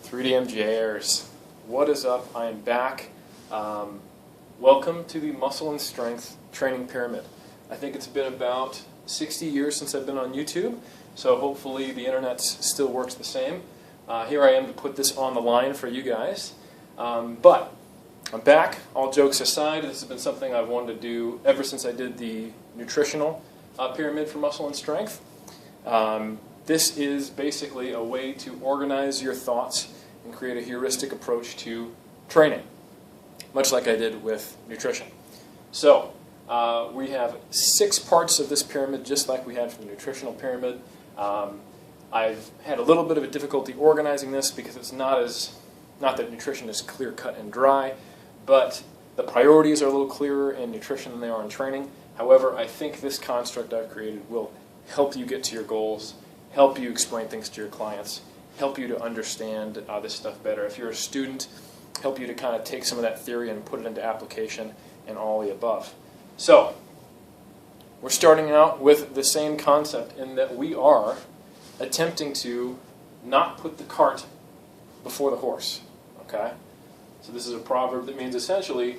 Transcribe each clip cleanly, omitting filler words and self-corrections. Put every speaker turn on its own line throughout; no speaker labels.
3DMJers, what is up? I am back. Welcome to the Muscle and Strength Training Pyramid. I think it's been about 60 years since I've been on YouTube, so hopefully the internet still works the same. Here I am to put this on the line for you guys. But I'm back, all jokes aside. This has been something I've wanted to do ever since I did the nutritional pyramid for muscle and strength. This is basically a way to organize your thoughts and create a heuristic approach to training, much like I did with nutrition. So we have 6 parts of this pyramid, just like we had for the nutritional pyramid. I've had a little bit of a difficulty organizing this because it's not that nutrition is clear cut and dry, but the priorities are a little clearer in nutrition than they are in training. However, I think this construct I've created will help you get to your goals, help you explain things to your clients, help you to understand this stuff better. If you're a student, help you to kind of take some of that theory and put it into application and all the above. So, we're starting out with the same concept in that we are attempting to not put the cart before the horse. Okay? So this is a proverb that means essentially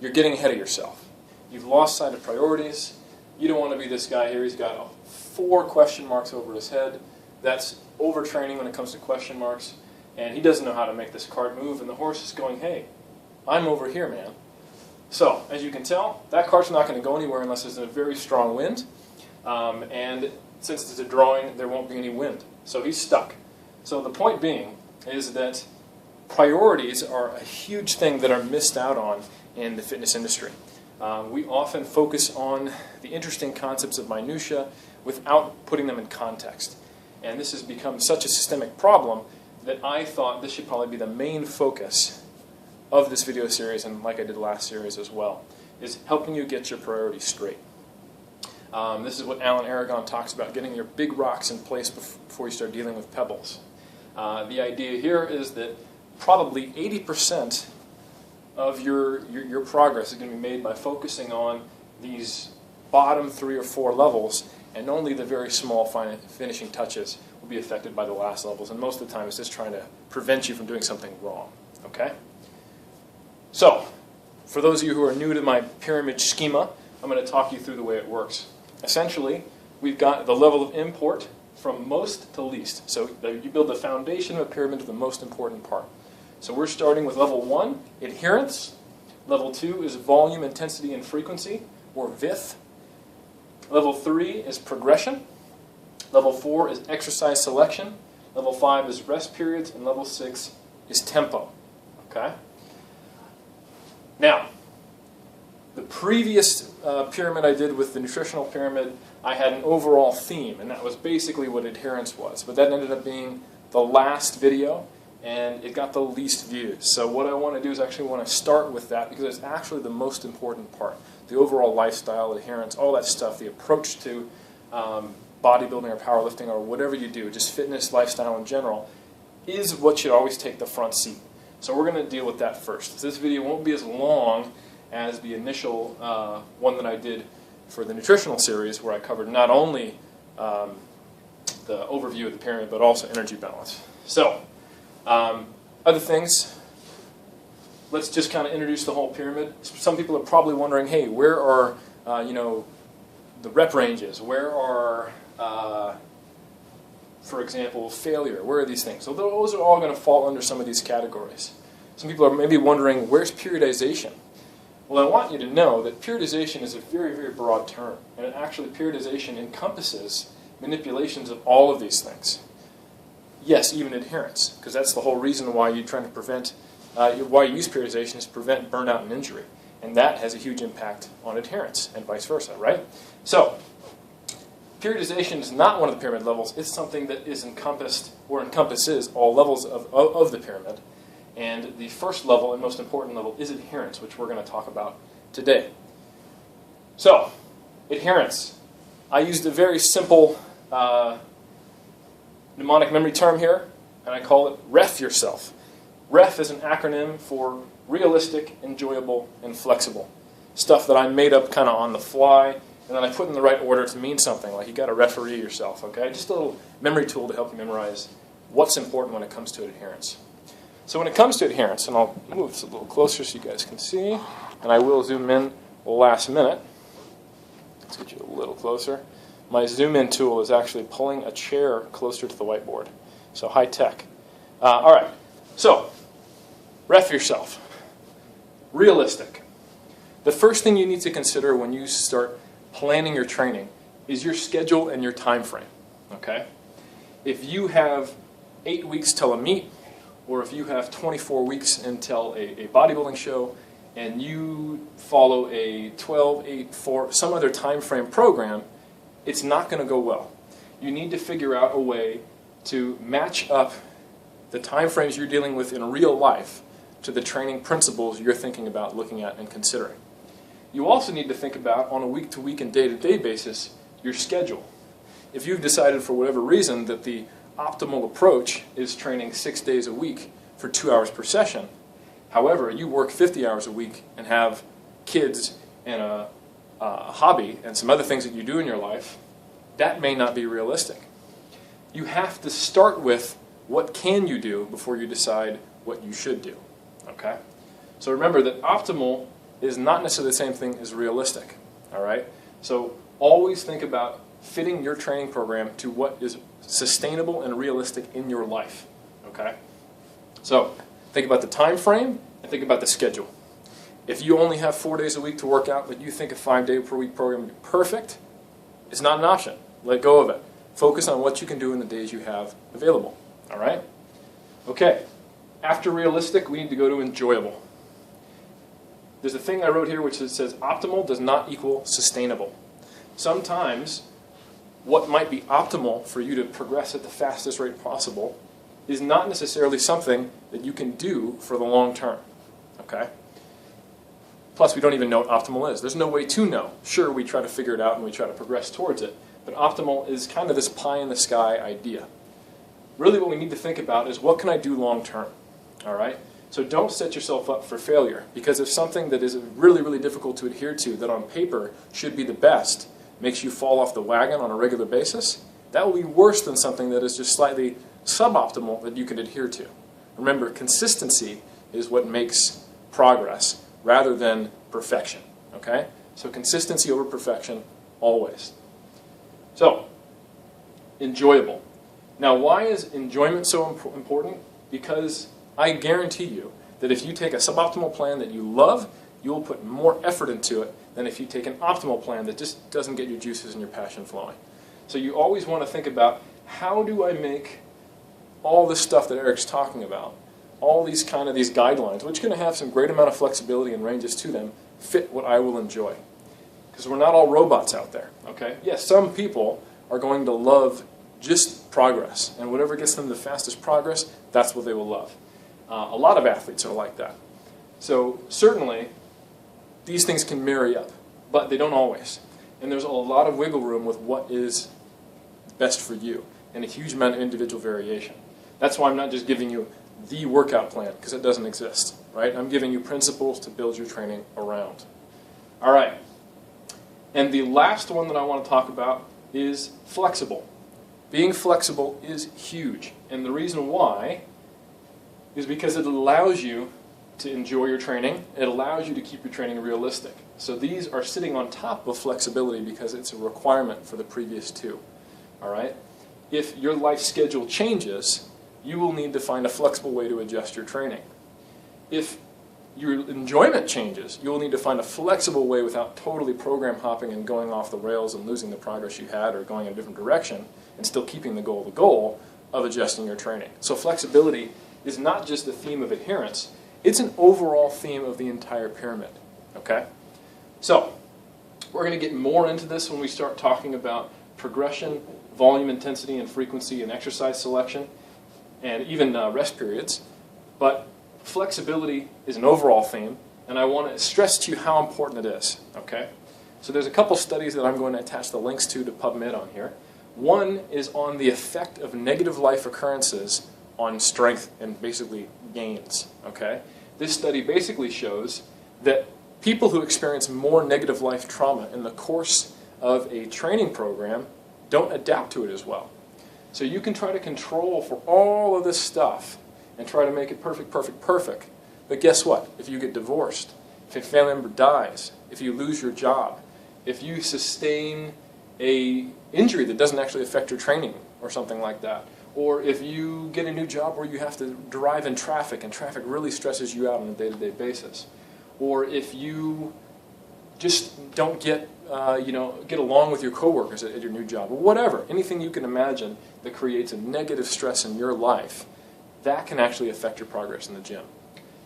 you're getting ahead of yourself. You've lost sight of priorities. You don't want to be this guy here. He's got 4 question marks over his head. That's overtraining when it comes to question marks. And he doesn't know how to make this cart move. And the horse is going, hey, I'm over here, man. So, as you can tell, that cart's not going to go anywhere unless there's a very strong wind. And since it's a drawing, there won't be any wind. So he's stuck. So the point being is that priorities are a huge thing that are missed out on in the fitness industry. We often focus on the interesting concepts of minutia without putting them in context. And this has become such a systemic problem that I thought this should probably be the main focus of this video series, and like I did last series as well, is helping you get your priorities straight. This is what Alan Aragon talks about, getting your big rocks in place before you start dealing with pebbles. The idea here is that probably 80% of your progress is going to be made by focusing on these bottom 3 or 4 levels, and only the very small finishing touches will be affected by the last levels, and most of the time it's just trying to prevent you from doing something wrong. Okay? So, for those of you who are new to my pyramid schema, I'm going to talk you through the way it works. Essentially, we've got the level of import from most to least. So you build the foundation of a pyramid to the most important part. So we're starting with level 1, adherence. Level 2 is volume, intensity, and frequency, or VIF. Level 3 is progression. Level 4 is exercise selection. Level 5 is rest periods. And level 6 is tempo. Okay? Now, the previous pyramid I did with the nutritional pyramid, I had an overall theme, and that was basically what adherence was. But that ended up being the last video, and it got the least views. So what I want to do is actually want to start with that because it's actually the most important part. The overall lifestyle, adherence, all that stuff, the approach to bodybuilding or powerlifting or whatever you do, just fitness, lifestyle in general, is what should always take the front seat. So we're going to deal with that first. So this video won't be as long as the initial one that I did for the nutritional series, where I covered not only the overview of the pyramid, but also energy balance. So, other things, let's just kind of introduce the whole pyramid. Some people are probably wondering, hey, where are the rep ranges? Where are, for example, failure? Where are these things? So those are all going to fall under some of these categories. Some people are maybe wondering, where's periodization? Well, I want you to know that periodization is a very, very broad term, and actually periodization encompasses manipulations of all of these things. Yes, even adherence, because that's the whole reason why you're trying to prevent, why you use periodization is to prevent burnout and injury, and that has a huge impact on adherence, and vice versa, right? So, periodization is not one of the pyramid levels. It's something that is encompassed, or encompasses all levels of the pyramid. And the first level and most important level is adherence, which we're going to talk about today. So, adherence. I used a very simple mnemonic memory term here, and I call it REF yourself. REF is an acronym for realistic, enjoyable, and flexible. Stuff that I made up kind of on the fly, and then I put in the right order to mean something, like you got to referee yourself, okay? Just a little memory tool to help you memorize what's important when it comes to adherence. So when it comes to adherence, and I'll move this a little closer so you guys can see, and I will zoom in last minute. Let's get you a little closer. My zoom in tool is actually pulling a chair closer to the whiteboard. So high tech. All right, so ref yourself. Realistic. The first thing you need to consider when you start planning your training is your schedule and your time frame. Okay? If you have 8 weeks till a meet, or if you have 24 weeks until a bodybuilding show, and you follow a 12, 8, 4, some other time frame program, it's not going to go well. You need to figure out a way to match up the time frames you're dealing with in real life to the training principles you're thinking about looking at and considering. You also need to think about, on a week-to-week and day-to-day basis, your schedule. If you've decided for whatever reason that the optimal approach is training 6 days a week for 2 hours per session, however, you work 50 hours a week and have kids and a hobby and some other things that you do in your life, that may not be realistic. You have to start with what can you do before you decide what you should do. Okay? So remember that optimal is not necessarily the same thing as realistic. All right? So always think about fitting your training program to what is sustainable and realistic in your life. Okay? So think about the time frame and think about the schedule. If you only have 4 days a week to work out, but you think a 5-day-per-week program would be perfect, it's not an option. Let go of it. Focus on what you can do in the days you have available. All right? Okay. After realistic, we need to go to enjoyable. There's a thing I wrote here which says optimal does not equal sustainable. Sometimes what might be optimal for you to progress at the fastest rate possible is not necessarily something that you can do for the long term. Okay? Plus, we don't even know what optimal is. There's no way to know. Sure, we try to figure it out and we try to progress towards it, but optimal is kind of this pie-in-the-sky idea. Really what we need to think about is what can I do long term? All right? So don't set yourself up for failure, because if something that is really, really difficult to adhere to, that on paper should be the best, makes you fall off the wagon on a regular basis, that will be worse than something that is just slightly suboptimal that you can adhere to. Remember, consistency is what makes progress rather than perfection. Okay? So consistency over perfection, always. So, enjoyable. Now, why is enjoyment so important? Because I guarantee you that if you take a suboptimal plan that you love, you will put more effort into it than if you take an optimal plan that just doesn't get your juices and your passion flowing. So you always want to think about, how do I make all this stuff that Eric's talking about, all these guidelines, which are going to have some great amount of flexibility and ranges to them, fit what I will enjoy. Because we're not all robots out there. Okay? Yes, some people are going to love just progress, and whatever gets them the fastest progress, that's what they will love. A lot of athletes are like that. So certainly, these things can marry up, but they don't always. And there's a lot of wiggle room with what is best for you, and a huge amount of individual variation. That's why I'm not just giving you the workout plan, because it doesn't exist. Right? I'm giving you principles to build your training around. All right. And the last one that I want to talk about is flexible. Being flexible is huge, and the reason why is because it allows you to enjoy your training. It allows you to keep your training realistic. So these are sitting on top of flexibility because it's a requirement for the previous two. All right? If your life schedule changes, you will need to find a flexible way to adjust your training. If your enjoyment changes, you will need to find a flexible way without totally program hopping and going off the rails and losing the progress you had or going in a different direction and still keeping the goal of adjusting your training. So flexibility is not just the theme of adherence, it's an overall theme of the entire pyramid. Okay? So, we're going to get more into this when we start talking about progression, volume, intensity, and frequency, and exercise selection, and even rest periods. But flexibility is an overall theme, and I want to stress to you how important it is. Okay? So there's a couple studies that I'm going to attach the links to PubMed on here. One is on the effect of negative life occurrences on strength and basically gains. Okay? This study basically shows that people who experience more negative life trauma in the course of a training program don't adapt to it as well. So you can try to control for all of this stuff and try to make it perfect, perfect, perfect. But guess what? If you get divorced, if a family member dies, if you lose your job, if you sustain a injury that doesn't actually affect your training or something like that, or if you get a new job where you have to drive in traffic and traffic really stresses you out on a day-to-day basis, or if you just don't get along with your coworkers at your new job, or whatever, anything you can imagine that creates a negative stress in your life, that can actually affect your progress in the gym.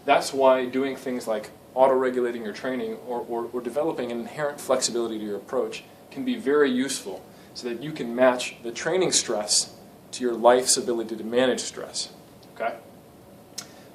That's why doing things like auto-regulating your training or developing an inherent flexibility to your approach can be very useful so that you can match the training stress to your life's ability to manage stress. Okay?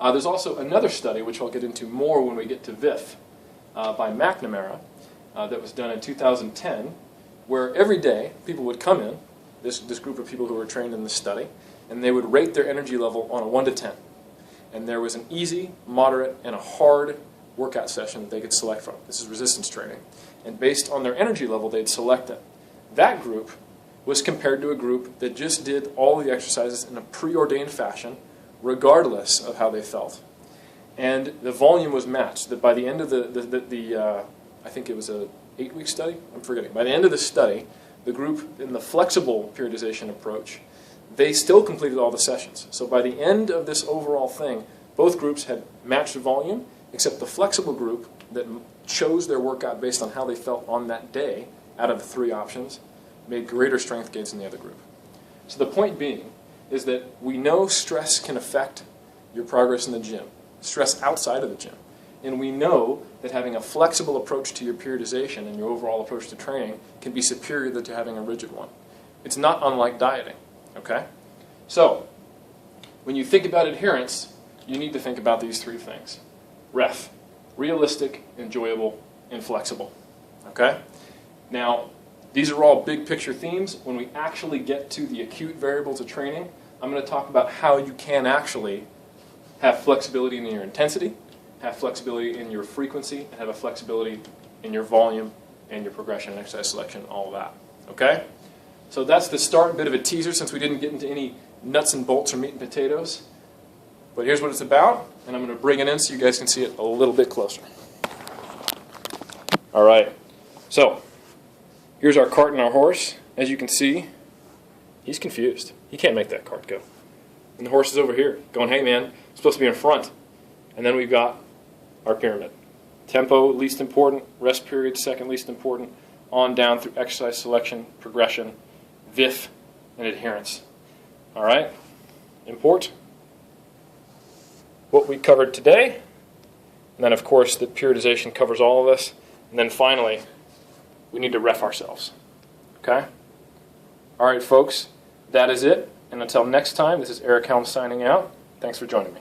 There's also another study, which I'll get into more when we get to VIF, by McNamara, that was done in 2010, where every day people would come in, this group of people who were trained in this study, and they would rate their energy level on a 1 to 10. And there was an easy, moderate, and a hard workout session that they could select from. This is resistance training. And based on their energy level, they'd select it. That group was compared to a group that just did all the exercises in a preordained fashion, regardless of how they felt. And the volume was matched. That by the end of I think it was a 8-week study, I'm forgetting. By the end of the study, the group in the flexible periodization approach, they still completed all the sessions. So by the end of this overall thing, both groups had matched volume, except the flexible group that chose their workout based on how they felt on that day, out of the 3 options, made greater strength gains than the other group. So the point being is that we know stress can affect your progress in the gym, stress outside of the gym. And we know that having a flexible approach to your periodization and your overall approach to training can be superior to having a rigid one. It's not unlike dieting, okay? So, when you think about adherence, you need to think about these 3 things. REF, realistic, enjoyable, and flexible, okay? Now, these are all big picture themes. When we actually get to the acute variables of training, I'm going to talk about how you can actually have flexibility in your intensity, have flexibility in your frequency, and have a flexibility in your volume and your progression and exercise selection, all of that. Okay? So that's the start, bit of a teaser since we didn't get into any nuts and bolts or meat and potatoes. But here's what it's about, and I'm going to bring it in so you guys can see it a little bit closer. All right. So, here's our cart and our horse. As you can see, he's confused. He can't make that cart go. And the horse is over here going, hey man, it's supposed to be in front. And then we've got our pyramid. Tempo, least important. Rest period, second least important. On down through exercise selection, progression, VIF, and adherence. All right? Import what we covered today. And then, of course, the periodization covers all of this. And then finally, we need to ref ourselves. Okay? All right, folks. That is it. And until next time, this is Eric Helms signing out. Thanks for joining me.